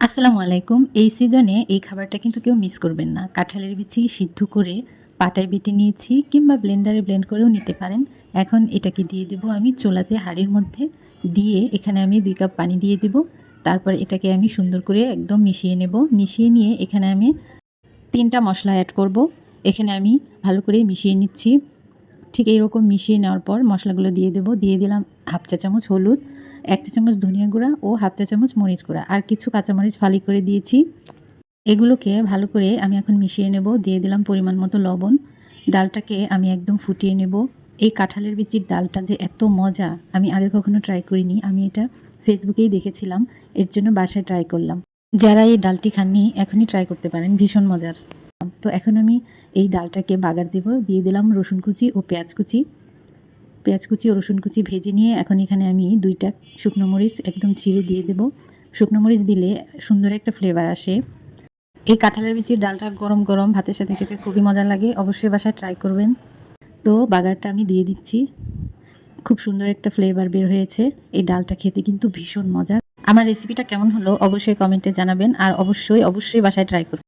আসসালামু আলাইকুম। এই সিজনে এই খাবারটা কিন্তু কেউ মিস করবেন না। কাঁঠালের বিচি সিদ্ধ করে পাটায় বেটে নিয়েছি কিংবা ব্লেন্ডারে ব্লেন্ড করেও নিতে পারেন। এখন এটাকে দিয়ে দেব আমি চুলাতে হাঁড়ির মধ্যে দিয়ে এখানে আমি ২ কাপ পানি দিয়ে দিব। তারপর এটাকে আমি সুন্দর করে একদম মিশিয়ে নেব। মিশিয়ে নিয়ে এখানে আমি ৩ টা মসলা এড করব। এখানে আমি ভালো করে মিশিয়ে নিচ্ছি। ঠিক এইরকম মিশিয়ে নেওয়ার পর মশলাগুলো দিয়ে দেব। দিয়ে দিলাম ১/২ চা চামচ হলুদ, ১ চা চামচ ধনিয়া গুঁড়া ও ১/২ চা চামচ মরিচ গুঁড়া। আর কিছু কাঁচামরিচ ফালি করে দিয়েছি। এগুলোকে ভালো করে আমি এখন মিশিয়ে নেব। দিয়ে দিলাম পরিমাণ মতো লবণ। ডালটাকে আমি একদম ফুটিয়ে নেব। এই কাঁঠালের বিচির ডালটা যে এত মজা আমি আগে কখনো ট্রাই করিনি। আমি এটা ফেসবুকেই দেখেছিলাম। এর জন্য বাসায় ট্রাই করলাম। যারা এই ডালটি খাননি এখনই ট্রাই করতে পারেন। ভীষণ মজার। তো এখন আমি এই ডালটাকে বাগার দেব। দিয়ে দিলাম রসুন কুচি ও পেঁয়াজ কুচি। পেঁয়াজ কুচি ও রসুন কুচি ভেজে নিয়ে এখন এখানে আমি ২ টা শুকনো মরিচ একদম ছিঁড়ে দিয়ে দেব। শুকনো মরিচ দিলে সুন্দর একটা ফ্লেভার আসে। এই কাঁঠালের বিচির ডালটা গরম গরম ভাতের সাথে খেতে খুবই মজা লাগে। অবশ্যই বাসায় ট্রাই করবেন। তো বাগারটা আমি দিয়ে দিচ্ছি। খুব সুন্দর একটা ফ্লেভার বের হয়েছে। এই ডালটা খেতে কিন্তু ভীষণ মজার। আমার রেসিপিটা কেমন হলো অবশ্যই কমেন্টে জানাবেন। আর অবশ্যই বাসায় ট্রাই করবেন।